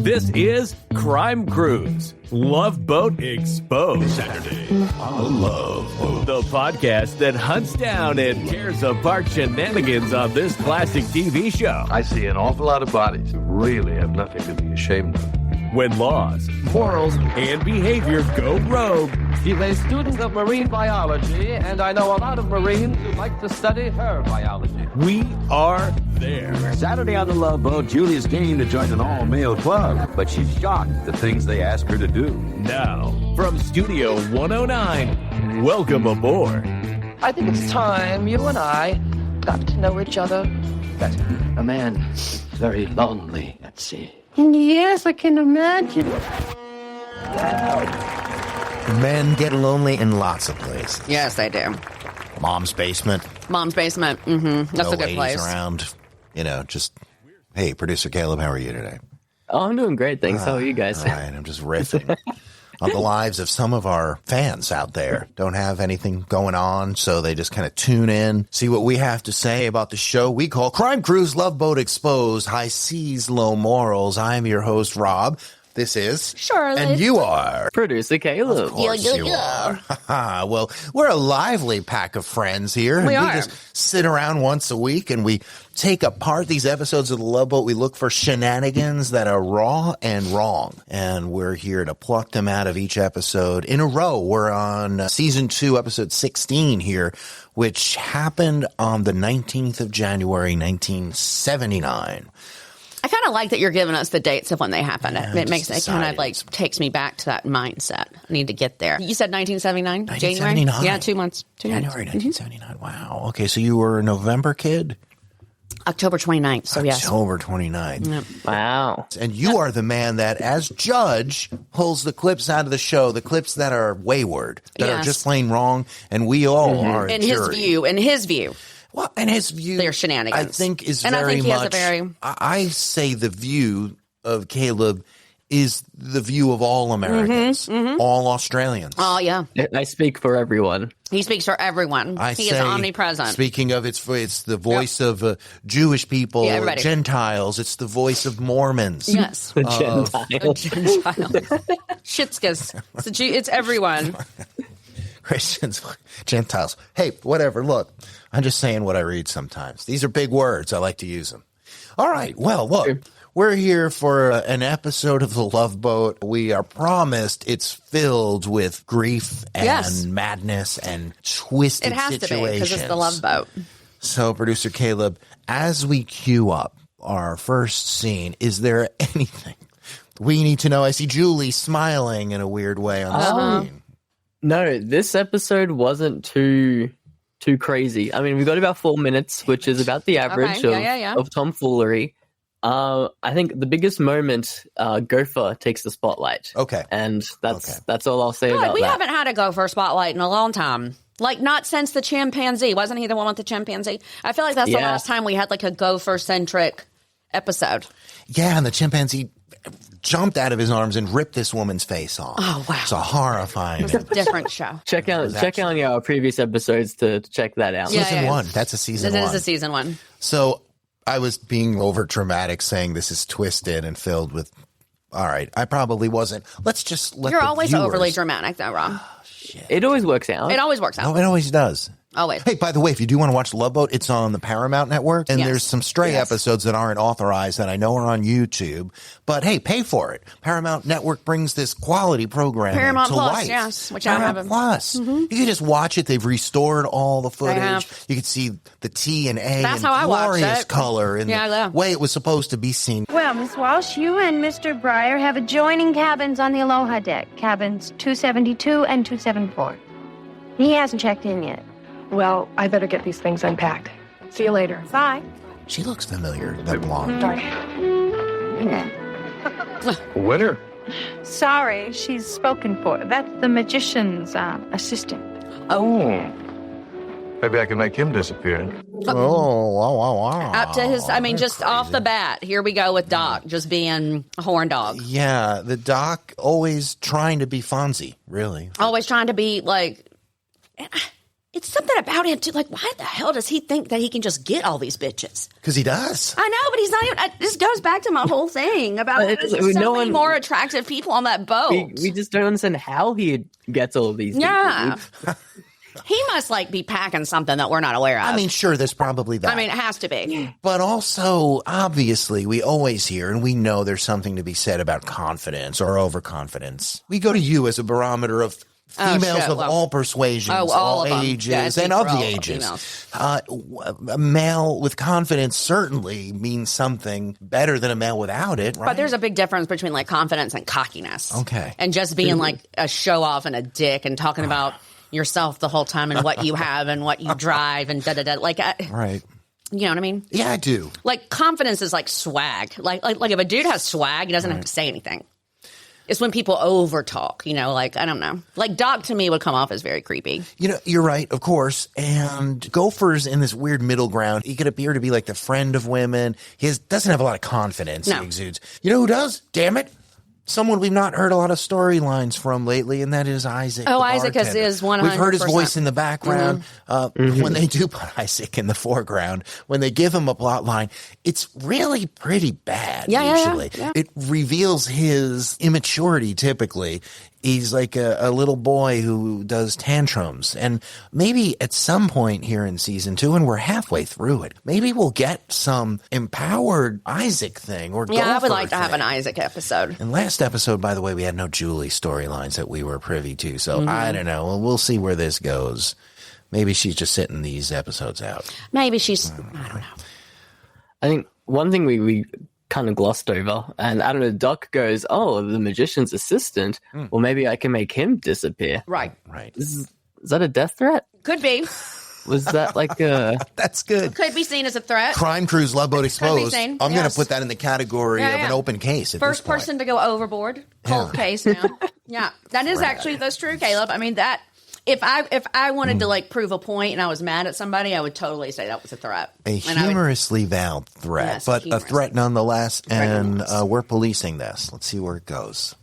This is Crime Cruise, Love Boat Exposed. Saturday on Love Boat. The podcast that hunts down and tears apart shenanigans on this classic TV show. I see an awful lot of bodies who really have nothing to be ashamed of. When laws, morals, and behavior go rogue. She's a student of marine biology, and I know a lot of Marines who like to study her biology. We are there. Saturday on the Love Boat, Julie's game to join an all-male club, but she's shocked at the things they ask her to do. Now, from Studio 109, welcome aboard. I think it's time you and I got to know each other better. A man very lonely at sea. Yes, I can imagine. Men get lonely in lots of places. Yes, they do. Mom's basement. Mom's basement. Mm-hmm. That's no a good place. Around. You know, just, hey, producer Caleb, how are you today? Oh, I'm doing great, thanks. How are you guys? All right, I'm just riffing on the lives of some of our fans out there. Don't have anything going on, so they just kind of tune in, see what we have to say about the show we call Crime Cruise, Love Boat Exposed, High Seas, Low Morals. I'm your host, Rob. This is Charlotte. And you are Producer Caleb. Of course you are. Well, we're a lively pack of friends here. We are. just sit around once a week and we take apart these episodes of the Love Boat. We look for shenanigans that are raw and wrong. And we're here to pluck them out of each episode in a row. We're on season 2, episode 16 here, which happened on the 19th of January, 1979. I kind of like that you're giving us the dates of when they happened. Yeah, it makes it kind of like takes me back to that mindset. I need to get there. You said 1979? 1979. January? Yeah, 2 months. January 1979. Wow. Okay, so you were a November kid? October 29th, so yes. October 29th. Yep. Wow. And you are the man that, as judge, pulls the clips out of the show, the clips that are wayward, that are just plain wrong, and we all are In his view. Well, in his view, they're shenanigans. I think is and very I think he much. Has a very... I say the view of Caleb is the view of all Americans, all Australians. Oh, yeah. I speak for everyone. He speaks for everyone. He is omnipresent. Speaking of, it's the voice of Jewish people, Gentiles. It's the voice of Mormons. Yes. Gentiles. Shitskas. It's everyone. Christians, Gentiles. Hey, whatever. Look, I'm just saying what I read sometimes. These are big words. I like to use them. All right. Well, look, we're here for an episode of The Love Boat. We are promised it's filled with grief and madness and twisted situations. It has to be because it's The Love Boat. So, Producer Caleb, as we queue up our first scene, is there anything we need to know? I see Julie smiling in a weird way on the screen. No, this episode wasn't too crazy. I mean, we got about 4 minutes, which is about the average of tomfoolery. I think the biggest moment, Gopher takes the spotlight. Okay. And that's all I'll say about that. We haven't had a Gopher spotlight in a long time. Like, not since the chimpanzee. Wasn't he the one with the chimpanzee? I feel like that's the last time we had, like, a Gopher-centric episode. Yeah, and the chimpanzee jumped out of his arms and ripped this woman's face off. Oh, wow. It's a horrifying. It's a different show. Check out our previous episodes to check that out. Season 1. That's a season 1. This is a season 1. So I was being over dramatic saying this is twisted and filled with. All right, I probably wasn't. Let's just let. You're the always viewers... overly dramatic, though, Rob. It always works out. It always works out. Oh, it always does. Always. Hey, by the way, if you do want to watch Love Boat, it's on the Paramount Network. And there's some stray episodes that aren't authorized that I know are on YouTube. But hey, pay for it. Paramount Network brings this quality program Paramount to Plus, life. Yes, which Paramount I have. Plus. You can just watch it. They've restored all the footage. You can see the T and A in glorious color and the way it was supposed to be seen. Well, Miss Walsh, you and Mr. Breyer have adjoining cabins on the Aloha deck, cabins 272 and 274. He hasn't checked in yet. Well, I better get these things unpacked. See you later. Bye. She looks familiar, that blonde. Winner. Sorry, she's spoken for. That's the magician's assistant. Oh. Maybe I can make him disappear. Wow. Up to his, just off the bat, here we go with Doc just being a horn dog. Yeah, the Doc always trying to be Fonzie, really. Always trying to be like, It's something about him, too. Like, why the hell does he think that he can just get all these bitches? Because he does. I know, but he's not even... This goes back to my whole thing about there's so many more attractive people on that boat. We just don't understand how he gets all of these people. Yeah. He must, like, be packing something that we're not aware of. I mean, sure, there's probably that. I mean, it has to be. But also, obviously, we always hear, and we know there's something to be said about confidence or overconfidence. We go to you as a barometer of females of all persuasions, all ages, and of the ages. A male with confidence certainly means something better than a male without it, right? But there's a big difference between, like, confidence and cockiness. Okay. And just being, like, a show-off and a dick and talking about yourself the whole time and what you have and what you drive and da-da-da. Like, right. You know what I mean? Yeah, I do. Like, confidence is like swag. Like if a dude has swag, he doesn't have to say anything. It's when people over-talk, you know, like, I don't know. Like, Doc, to me, would come off as very creepy. You know, you're right, of course. And Gopher's in this weird middle ground. He could appear to be like the friend of women. He doesn't have a lot of confidence he exudes. You know who does? Damn it. Someone we've not heard a lot of storylines from lately, and that is Isaac. Oh, Isaac is 100%. We've heard his voice in the background. When they do put Isaac in the foreground, when they give him a plot line, it's really pretty bad, usually. Yeah. It reveals his immaturity, typically. He's like a little boy who does tantrums. And maybe at some point here in season 2, and we're halfway through it, maybe we'll get some empowered Isaac thing or Gopher I would like thing. to have an Isaac episode. And last episode, by the way, we had no Julie storylines that we were privy to. So I don't know. We'll see where this goes. Maybe she's just sitting these episodes out. Maybe she's, I don't know. I think one thing we kind of glossed over, and I don't know, Doc goes, oh, the magician's assistant, well, maybe I can make him disappear. Right. Is that a death threat? Could be. Was that like a... That's good. Could be seen as a threat. Crime Cruise Love Boat Exposed. I'm going to put that in the category of an open case at First this point. person to go overboard. Cold case now. Yeah. That is actually, that's true, Caleb. I mean, that... If I wanted to, like, prove a point and I was mad at somebody, I would totally say that was a threat. A humorously veiled threat, Yes, but a threat nonetheless, and we're policing this. Let's see where it goes.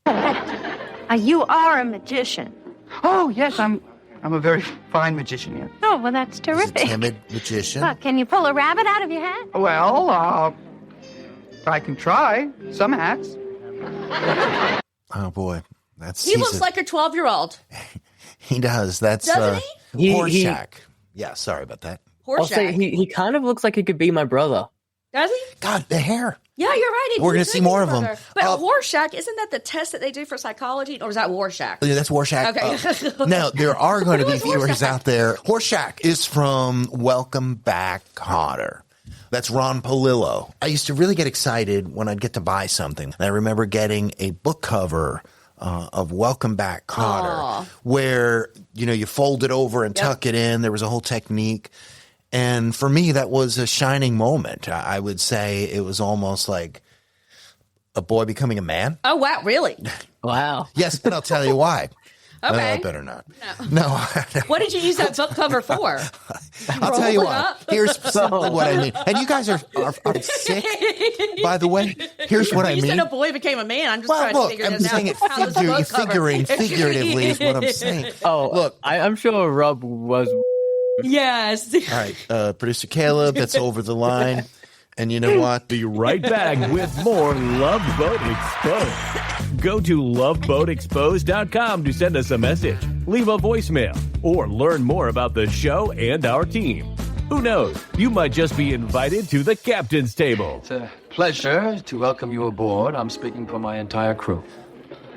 You are a magician. Oh, yes, I'm a very fine magician, yes. Oh, well, that's terrific. He's a timid magician. Well, can you pull a rabbit out of your hat? Well, I can try. Some hats. Oh, boy. He looks like a 12-year-old. He does. That's Doesn't he? Horseshack. Yeah, sorry about that. I'll say he kind of looks like he could be my brother. Does he? God, the hair. Yeah, you're right. We're going to see more of him. But Horseshack, isn't that the test that they do for psychology? Or is that Warshack? Yeah, that's Warshack. Okay. Now, there are going to be viewers out there. Horseshack is from Welcome Back, Kotter. That's Ron Palillo. I used to really get excited when I'd get to buy something. And I remember getting a book cover of Welcome Back, Kotter, where, you know, you fold it over and tuck it in. There was a whole technique. And for me, that was a shining moment. I would say it was almost like a boy becoming a man. Oh, wow. Really? Wow. Yes, but I'll tell you why. Okay. I better not. No. What did you use that book cover for? I'll tell you why. Here's simply what I mean. And you guys are sick, by the way. Here's what I mean. You said a boy became a man. I'm just trying to figure this out. I'm saying it figuratively is what I'm saying. Oh, look, I'm sure Rob was... Yes. All right, producer Caleb, that's over the line. And you know what? Be right back with more Love Boat Exposed. Go to loveboatexposed.com to send us a message, leave a voicemail, or learn more about the show and our team. Who knows? You might just be invited to the captain's table. It's a pleasure to welcome you aboard. I'm speaking for my entire crew.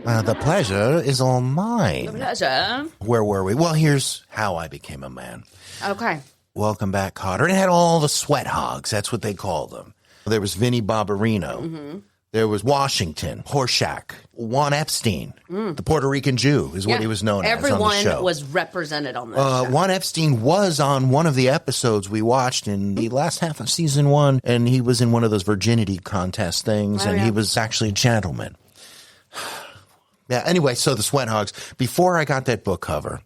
The pleasure is all mine. The pleasure. Where were we? Well, here's how I became a man. Okay. Welcome Back, Kotter. And it had all the Sweathogs. That's what they called them. There was Vinnie Barbarino. Mm-hmm. There was Washington, Horseshack, Juan Epstein, the Puerto Rican Jew is what he was known as on the show. Everyone was represented on this show. Juan Epstein was on one of the episodes we watched in the last half of season 1, and he was in one of those virginity contest things, he was actually a gentleman. Yeah, anyway, so the Sweathogs. Before I got that book cover,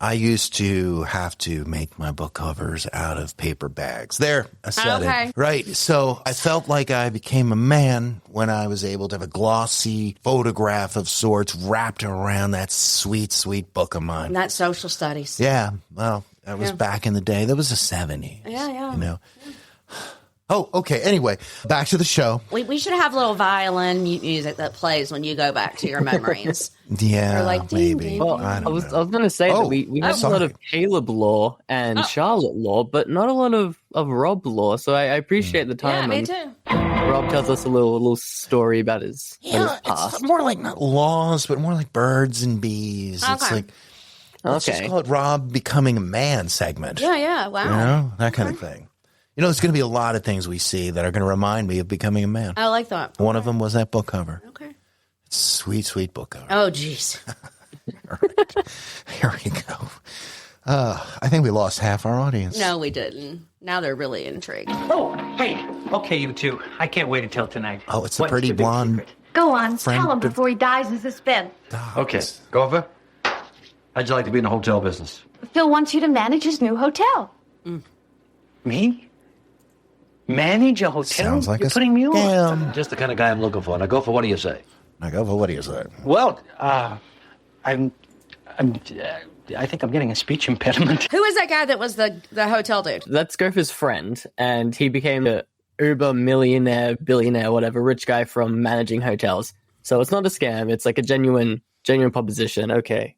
I used to have to make my book covers out of paper bags. There, I said it. Right. So I felt like I became a man when I was able to have a glossy photograph of sorts wrapped around that sweet, sweet book of mine. That's social studies. Yeah. Well, that was back in the day. That was the 70s. Yeah. You know? Oh, okay. Anyway, back to the show. We should have little violin music that plays when you go back to your memories. Yeah, or like, maybe. Well, I was going to say that we have a lot of Caleb lore and Charlotte lore, but not a lot of Rob lore. So I appreciate the time. Yeah, me too. Rob tells us a little story about his past. It's more like not laws, but more like birds and bees. Okay. It's like, let's just call it Rob becoming a man segment. Yeah. Wow. You know, that kind of thing. You know, there's going to be a lot of things we see that are going to remind me of becoming a man. I like that. One of them was that book cover. Okay. Sweet, sweet book cover. Oh, jeez. All right. Here we go. I think we lost half our audience. No, we didn't. Now they're really intrigued. Oh, hey. Okay, you two. I can't wait until tonight. Oh, it's the pretty blonde. Go on, friend tell him of- before he dies in suspense. Okay, Gopher, how'd you like to be in the hotel business? Phil wants you to manage his new hotel. Me? Manage a hotel? Sounds like You're a putting me on. scam. Just the kind of guy I'm looking for. Now, Gopher, what do you say? Now, Gopher, what do you say? Well, I think I'm getting a speech impediment. Who is that guy that was the hotel dude? That's Gopher's friend, and he became a uber millionaire, billionaire, whatever, rich guy from managing hotels. So it's not a scam. It's like a genuine proposition. Okay.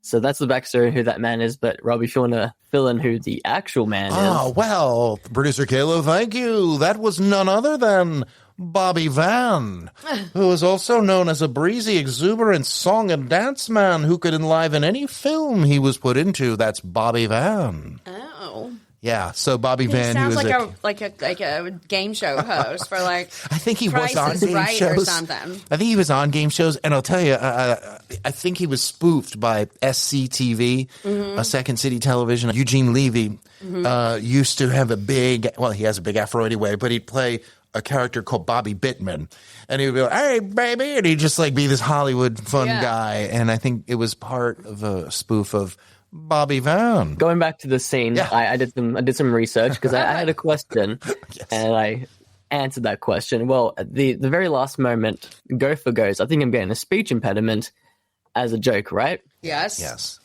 So that's the backstory of who that man is. But Rob, if you want to fill in who the actual man is. Oh, well, producer Kayla, thank you. That was none other than Bobby Van, who is also known as a breezy, exuberant song and dance man who could enliven any film he was put into. That's Bobby Van. Oh. Yeah, so Bobby Van, sounds he was like a game show host for like. I think he Price was on is game Right shows. or something. I think he was on game shows, and I'll tell you, I think he was spoofed by SCTV, Second City Television. Eugene Levy used to have he has a big afro anyway, but he'd play a character called Bobby Bittman, and he would be like, "Hey, baby," and he'd just like be this Hollywood fun guy, and I think it was part of a spoof of Bobby Van. Going back to the scene, I did some research because I had a question, and I answered that question. Well, at the very last moment, Gopher goes, "I think I'm getting a speech impediment," as a joke, right? Yes. Yes.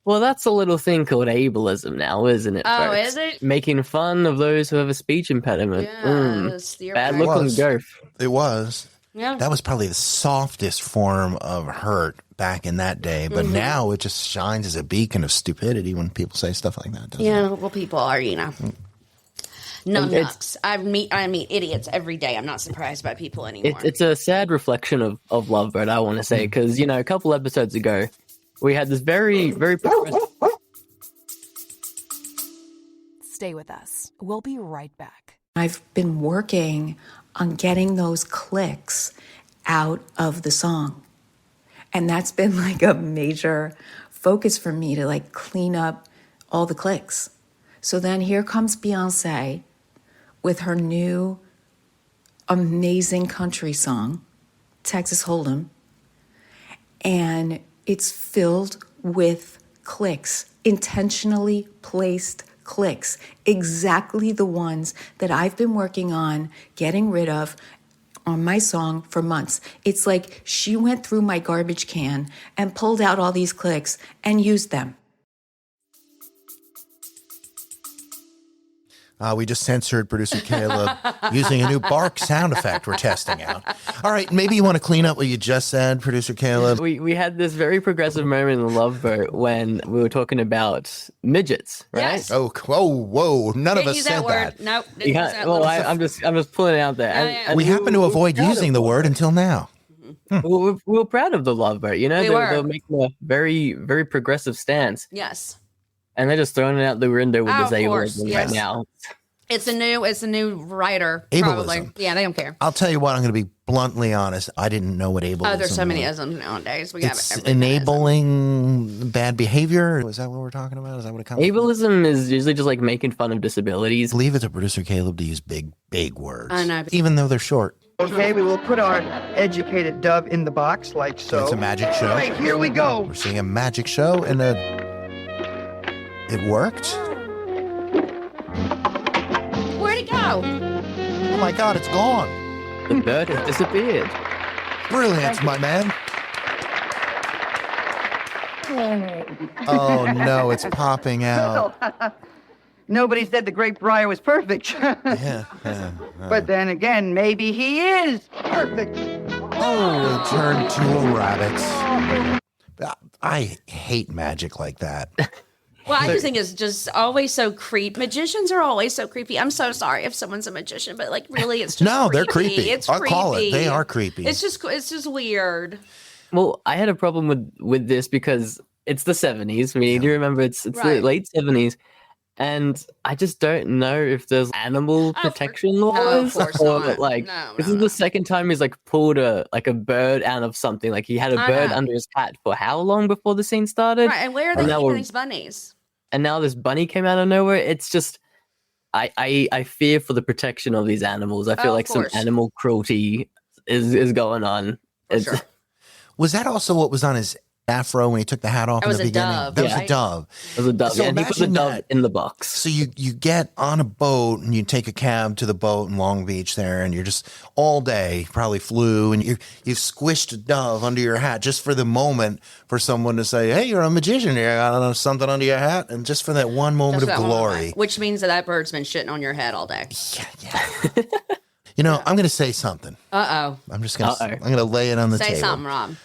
Well, that's a little thing called ableism now, isn't it? Oh, folks? is it? Making fun of those who have a speech impediment. Yes, you're Bad right. look on Goph. It was. Yeah. That was probably the softest form of hurt back in that day, but now it just shines as a beacon of stupidity when people say stuff like that. Doesn't it? Well, people are, numbnuts. I meet idiots every day. I'm not surprised by people anymore. It's a sad reflection of Lovebird, I want to say, because, a couple episodes ago, we had this very, very progressive... Stay with us. We'll be right back. I've been working on getting those clicks out of the song. And that's been like a major focus for me to like clean up all the clicks. So then here comes Beyonce with her new amazing country song, Texas Hold'em. And it's filled with clicks, intentionally placed clicks, exactly the ones that I've been working on getting rid of on my song for months. It's like she went through my garbage can and pulled out all these clicks and used them. We just censored producer Caleb using a new bark sound effect we're testing out. All right, maybe you want to clean up what you just said, producer Caleb. We had this very progressive moment in Love Boat when we were talking about midgets, right? Yes. Oh, whoa! None of us use said that. Nope. I'm just pulling it out there. And we happen to avoid using the word until now. We were proud of the Love Boat. They're making a very, very progressive stance. Yes. And they're just throwing it out the window with this Of course, ableism yes. right now. It's a new writer. Ableism. Probably. Yeah, they don't care. I'll tell you what, I'm going to be bluntly honest. I didn't know what ableism was. Oh, there's so many isms nowadays. It's enabling bad behavior. Is that what we're talking about? Is that what it comes from? Ableism is usually just like making fun of disabilities. Leave it to producer Caleb to use big words. I know. Even though they're short. Okay, we will put our educated dove in the box like so. It's a magic show. All right, here we go. We're seeing a magic show and a It worked? Where'd it go? Oh my God, it's gone. The bird has disappeared. Brilliant, my man. Oh no, it's popping out. Nobody said the great Briar was perfect. Yeah. But then again, maybe he is perfect. Oh, it turned to a rabbit. I hate magic like that. Well, I just think it's just always so creepy. Magicians are always so creepy. I'm so sorry if someone's a magician, but like really, it's just no, creepy. They're creepy. It's I'll creepy. call it. They are creepy. It's just weird. Well, I had a problem with this because it's the 70s. We need to remember it's Right. the late 70s. And I just don't know if there's animal protection laws of course or not. like No, this is the second time he's like pulled a bird out of something. Like he had a I bird know. under his hat for how long before the scene started? Right, and where are they keeping these bunnies? And now this bunny came out of nowhere. It's just I fear for the protection of these animals. I feel like some animal cruelty is going on. Sure. Was that also what was on his afro when he took the hat off That in was the a beginning? dove, That was right? a dove. It was a dove. So Yeah, and he put the imagine dove that. in the box. So you get on a boat and you take a cab to the boat in Long Beach there, and you're just all day, probably flew, and you've squished a dove under your hat just for the moment for someone to say, "Hey, you're a magician here. I don't know, something under your hat," and just for that one moment Just of that one glory. moment, which means that bird's been shitting on your head all day. You know, I'm going to say something. Uh-oh. I'm just going to lay it on the Say table. something, Rob.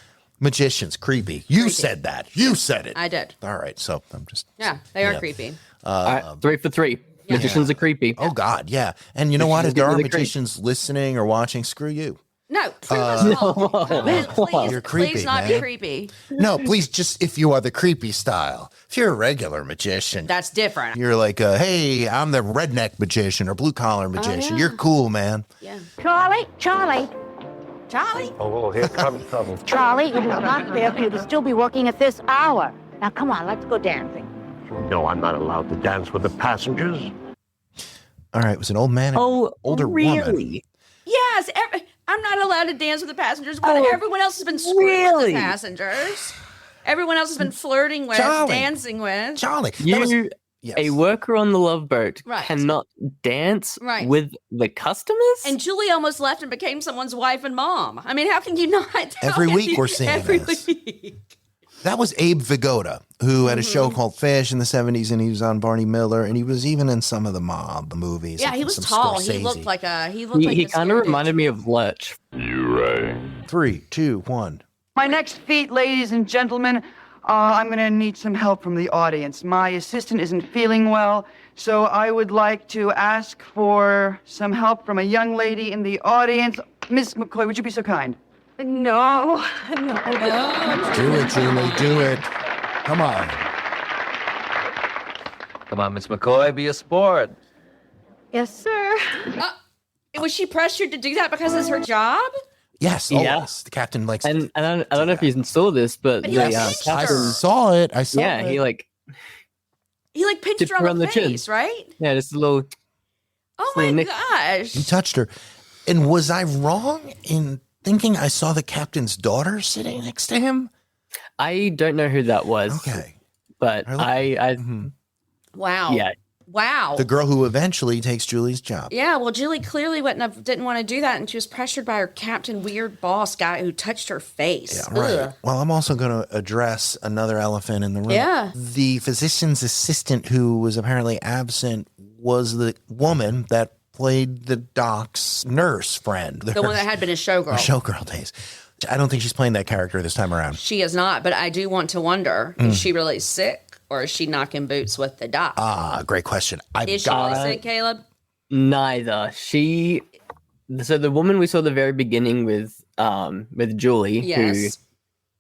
Magicians, creepy. You said that. You said it. I did. All right, so I'm just. Yeah, they are creepy. All right, 3 for 3. Magicians are creepy. Oh God, yeah. And you know what? If there are Magicians are magicians listening or watching, screw you. No, prove us wrong. Please, You're creepy, please not man. be creepy. No, please, just if you are the creepy style. If you're a regular magician, That's different. you're like, hey, I'm the redneck magician or blue collar magician. yeah. You're cool, man. Yeah. Charlie, Oh, here comes trouble. Charlie, it is not fair for you to still be working at this hour. Now, come on, let's go dancing. No, I'm not allowed to dance with the passengers. All right, it was an old man and older woman. Yes, I'm not allowed to dance with the passengers, but everyone else has been screwing with the passengers. Everyone else has been flirting with, Charlie. dancing with. Charlie, A worker on the Love Boat Right. cannot dance Right. with the customers? And Julie almost left and became someone's wife and mom. I mean, how can you not? Every week we're seeing every this. week. That was Abe Vigoda, who had a Mm-hmm. show called Fish in the 70s, and he was on Barney Miller, and he was even in some of the mob movies. Yeah, like he was some tall. He Scorsese. looked like a. He He kind of reminded me of Lurch. You right. 3, 2, 1. My next feat, ladies and gentlemen, I'm going to need some help from the audience. My assistant isn't feeling well, so I would like to ask for some help from a young lady in the audience. Miss McCoy, would you be so kind? No. Do it, Julie. Do it. Come on. Come on, Miss McCoy, be a sport. Yes, sir. Was she pressured to do that because it's her job? Yes, Yeah. always. The captain likes And I don't know if you saw this, but But he, the like, pinched I her. captain, saw it. I saw yeah, it. he like He like pinched tipped her her on the chin. face, right? Yeah, just a little. Oh little my nick. gosh. He touched her. And was I wrong in thinking I saw the captain's daughter sitting next to him? I don't know who that was. Okay. But I Wow. yeah. Wow. The girl who eventually takes Julie's job. Yeah, well, Julie clearly didn't want to do that, and she was pressured by her captain, weird boss guy who touched her face. Yeah, right. Ugh. Well, I'm also going to address another elephant in the room. Yeah. The physician's assistant who was apparently absent was the woman that played the doc's nurse friend. The one that had been a showgirl. Her showgirl days. I don't think she's playing that character this time around. She is not, but I do want to wonder: is she really sick, or is she knocking boots with the doc? Ah, great question. Is she really sick, Caleb? Neither. So the woman we saw at the very beginning with Julie, Yes.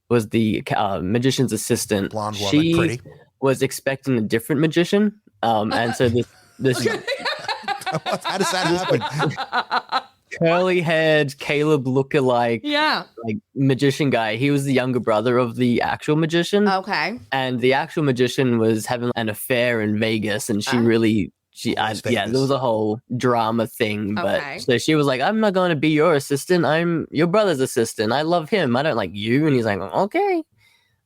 who was the magician's assistant, Blonde woman, she pretty. was expecting a different magician, and so this How does that happen? curly-haired Caleb lookalike, Yeah. like magician guy. He was the younger brother of the actual magician. Okay. And the actual magician was having an affair in Vegas, and there was a whole drama thing. But Okay. so she was like, "I'm not going to be your assistant. I'm your brother's assistant. I love him. I don't like you." And he's like, "Okay."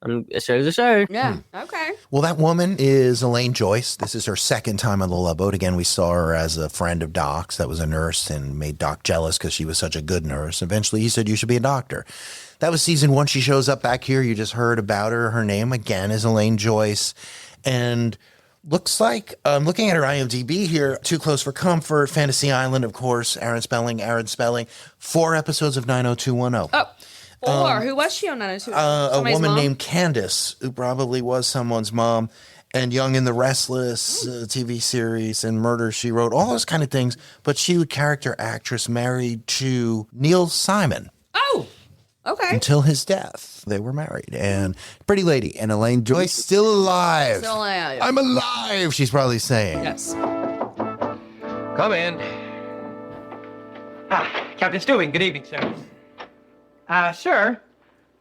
A show's a show. Yeah. Okay. Well, that woman is Elaine Joyce. This is her second time on the Love Boat. Again, we saw her as a friend of Doc's that was a nurse and made Doc jealous because she was such a good nurse. Eventually, he said, you should be a doctor. That was season 1. She shows up back here. You just heard about her. Her name, again, is Elaine Joyce. And looks like, looking at her IMDb here, Too Close for Comfort, Fantasy Island, of course, Aaron Spelling, 4 episodes of 90210. Oh. Or who was she on 90210? A woman mom? named Candace, who probably was someone's mom, and Young and the Restless TV series, and Murder, She Wrote, all those kind of things. But she was character actress married to Neil Simon. Oh, okay. Until his death. They were married. And Pretty Lady and Elaine Joyce, still alive. Still alive. I'm alive, she's probably saying. Yes. Come in. Captain Stewing, good evening, sir. Sir,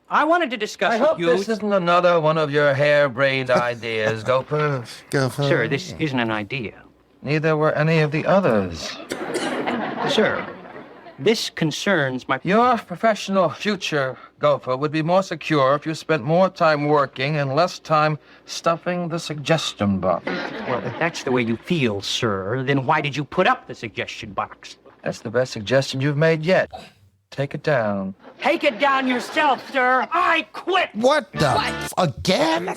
I wanted to discuss I with hope you... this isn't another one of your harebrained ideas, Gopher. Sir, this isn't an idea. Neither were any of the others. Sir, this concerns my... Your professional future, Gopher, would be more secure if you spent more time working and less time stuffing the suggestion box. Well, if that's the way you feel, sir, then why did you put up the suggestion box? That's the best suggestion you've made yet. Take it down. Take it down yourself, sir. I quit. What the? Again?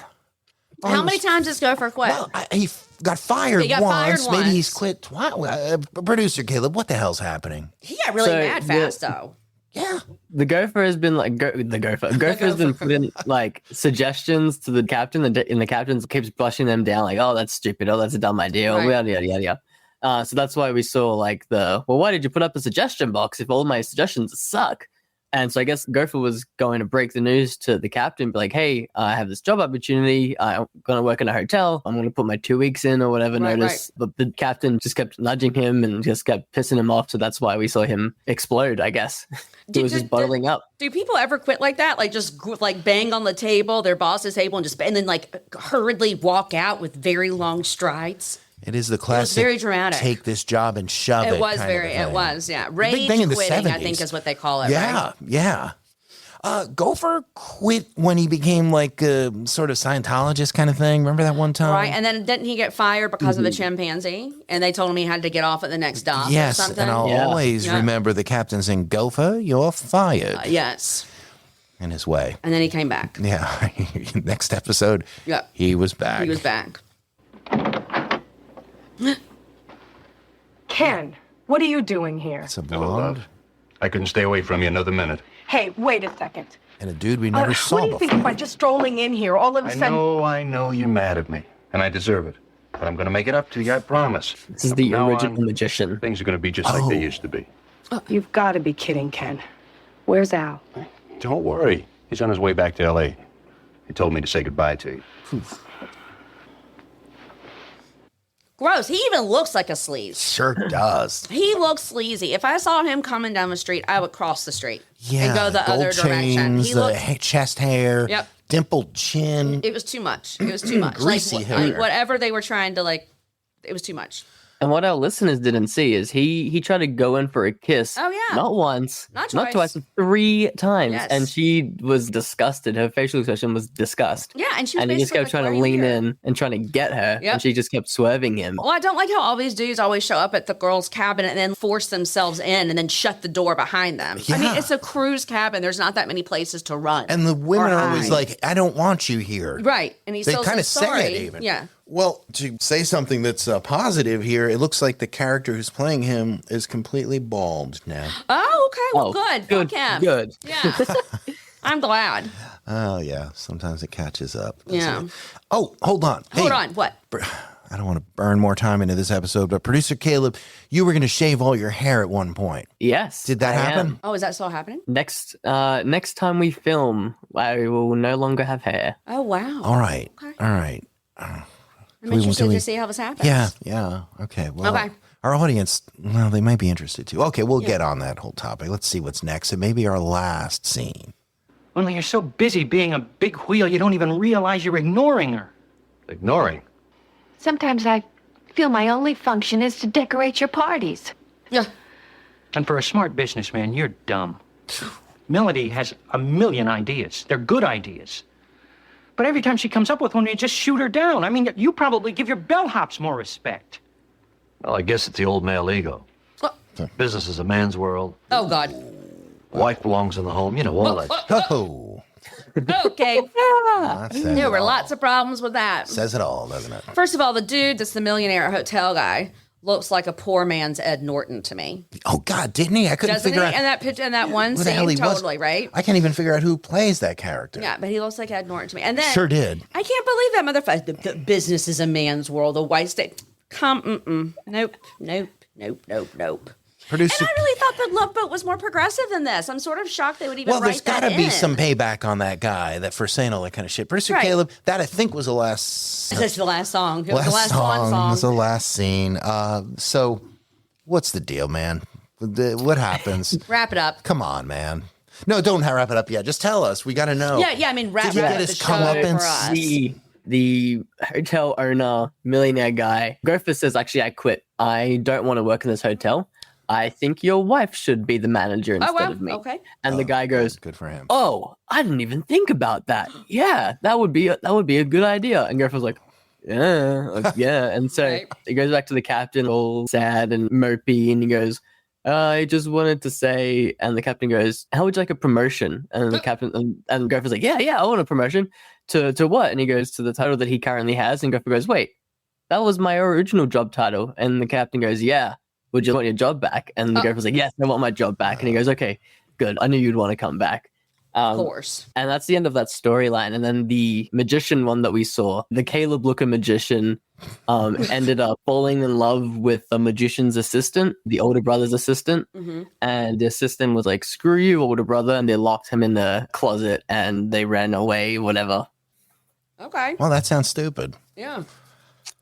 How many times does Gopher quit? Well, he got fired He got fired once. Maybe he's once. quit twice. Producer Caleb, what the hell's happening? He got really mad fast, though. Yeah. The Gopher has been like Gopher has been putting like suggestions to the captain, and the captain keeps brushing them down like, oh, that's stupid, oh, that's a dumb idea, Right. yada yada yada. So that's why we saw like why did you put up a suggestion box if all my suggestions suck? And so I guess Gopher was going to break the news to the captain, be like, hey, I have this job opportunity. I'm going to work in a hotel. I'm going to put my 2 weeks in or whatever notice. Right. But the captain just kept nudging him and just kept pissing him off. So that's why we saw him explode, I guess. He was just bottling up. Do people ever quit like that? Like just like bang on the table, their boss's table, and then like hurriedly walk out with very long strides? It is the classic. Very dramatic. Take this job and shove it. It was yeah. Rage big thing in the quitting, 70s. I think, is what they call it. Yeah, right? yeah. Gopher quit when he became like a sort of Scientologist kind of thing. Remember that one time? Right, and then didn't he get fired because of the chimpanzee? And they told him he had to get off at the next dock. Yes, or something? and I'll always remember the captain saying, "Gopher, you're fired." Yes. In his way. And then he came back. Yeah. Next episode. Yeah. He was back. He was back. Ken, what are you doing here? It's a blonde. I couldn't stay away from you another minute. Hey, wait a second. And a dude we never saw before. What do you think by just strolling in here all of a sudden? I know you're mad at me, and I deserve it. But I'm going to make it up to you, I promise. This is the original magician. Things are going to be just like they used to be. You've got to be kidding, Ken. Where's Al? Don't worry. He's on his way back to L.A. He told me to say goodbye to you. Gross. He even looks like a sleaze. Sure does. He looks sleazy. If I saw him coming down the street, I would cross the street Yeah. and go the gold other direction. chains, He the looked, chest hair. Yep. Dimpled chin. It was too much. It was too much. Greasy like, hair. whatever they were trying to it was too much. And what our listeners didn't see is he tried to go in for a kiss. Oh, yeah. Not once, Not twice, 3 times. Yes. And she was disgusted. Her facial expression was disgust. Yeah, and she was And he just basically kept trying like, to "Why are you lean here?" in and trying to get her. Yep. And she just kept swerving him. Well, I don't like how all these dudes always show up at the girls' cabin and then force themselves in and then shut the door behind them. I mean, Yeah. it's a cruise cabin. There's not that many places to run. And the women or are always hide. like, I don't want you here. Right. And he's They still kind of sorry. say it even. Yeah. Well, to say something that's positive here, it looks like the character who's playing him is completely bald now. Oh, okay. Well, good. Good. Fuck him. Good. Yeah. I'm glad. Oh, yeah. Sometimes it catches up. doesn't Yeah. it? Oh, hold on. Hold Hey, on. What? I don't want to burn more time into this episode, but producer Caleb, you were going to shave all your hair at one point. Yes. Did that I happen? am. Oh, is that still happening? Next time we film, I will no longer have hair. Oh, wow. All right. Okay. All right. I'm interested to see how this happens. Yeah. Okay. Well, Okay. our audience, well, they might be interested too. Okay, we'll get on that whole topic. Let's see what's next. It may be our last scene. Only you're so busy being a big wheel, you don't even realize you're ignoring her. Ignoring? Sometimes I feel my only function is to decorate your parties. Yeah. And for a smart businessman, you're dumb. Melody has a million ideas. They're good ideas. But every time she comes up with one, you just shoot her down. I mean, you probably give your bellhops more respect. Well, I guess it's the old male ego. Business is a man's world. Oh, God. Wife belongs in the home. You know, all that. Okay. There were all. lots of problems with that. Says it all, doesn't it? First of all, the dude that's the millionaire hotel guy looks like a poor man's Ed Norton to me. Oh, God, didn't he? I couldn't figure out. And that picture, and that one who the hell scene, he was. totally, right? I can't even figure out who plays that character. Yeah, but he looks like Ed Norton to me. And then Sure did. I can't believe that motherfucker. The business is a man's world. The white state. Nope. Producer. And I really thought that Love Boat was more progressive than this. I'm sort of shocked they would even Well, write there's that got to be in. some payback on that guy that for saying all that kind of shit. Producer Right. Caleb, that I think was the last. That's the last song. It was the last one song. Was the last scene. So, what's the deal, man? What happens? Wrap it up. Come on, man. No, don't wrap it up yet. Just tell us. We got to know. Yeah. I mean, wrap Did he up get the his show comeuppance? for us. The hotel owner, millionaire guy, Gopher says, actually, I quit. I don't want to work in this hotel. I think your wife should be the manager instead of me. Okay. And the guy goes, good for him. Oh, I didn't even think about that. Yeah, that would be a good idea. And Gopher's like, yeah. And so he goes back to the captain, all sad and mopey, and he goes, I just wanted to say, and the captain goes, how would you like a promotion? And the captain, and Gopher's like, yeah, I want a promotion. To what? And he goes to the title that he currently has, and Gopher goes, wait, that was my original job title. And the captain goes, yeah, would you want your job back? And the Gopher's like, yes, I want my job back. And he goes, okay, good. I knew you'd want to come back. Of course. And that's the end of that storyline. And then the magician one that we saw, the Caleb Looker magician, ended up falling in love with the magician's assistant, the older brother's assistant. Mm-hmm. And the assistant was like, screw you, older brother. And they locked him in the closet and they ran away, whatever. Okay. Well, that sounds stupid. Yeah.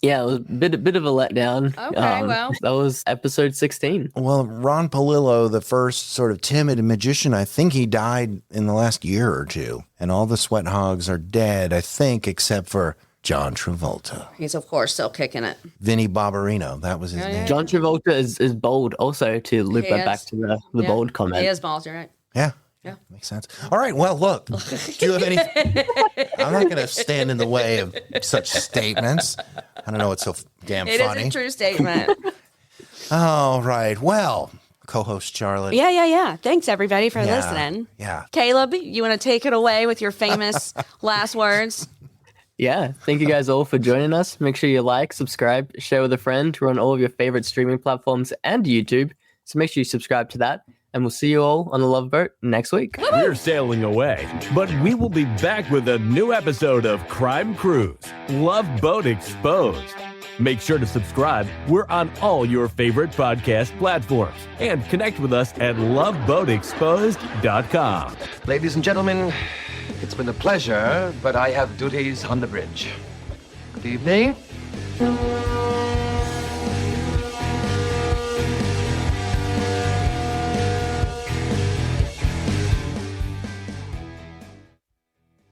Yeah, it was a bit of a letdown. Okay, well. That was episode 16. Well, Ron Palillo, the first sort of timid magician, I think he died in the last year or two. And all the Sweathogs are dead, I think, except for John Travolta. He's, of course, still kicking it. Vinnie Barbarino, that was his name. John Travolta is bold also, to loop that back to the bold comment. He is bald, you're right. Yeah. Yeah. Makes sense. All right. Well, look, do you have any? I'm not going to stand in the way of such statements. I don't know what's so damn funny. It is a true statement. All right. Well, co-host Charlotte. Yeah. Thanks, everybody, for listening. Yeah. Caleb, you want to take it away with your famous last words? Yeah. Thank you guys all for joining us. Make sure you like, subscribe, share with a friend. We're on all of your favorite streaming platforms and YouTube. So make sure you subscribe to that. And we'll see you all on the Love Boat next week. We're sailing away, but we will be back with a new episode of Crime Cruise, Love Boat Exposed. Make sure to subscribe. We're on all your favorite podcast platforms. And connect with us at loveboatexposed.com. Ladies and gentlemen, it's been a pleasure, but I have duties on the bridge. Good evening.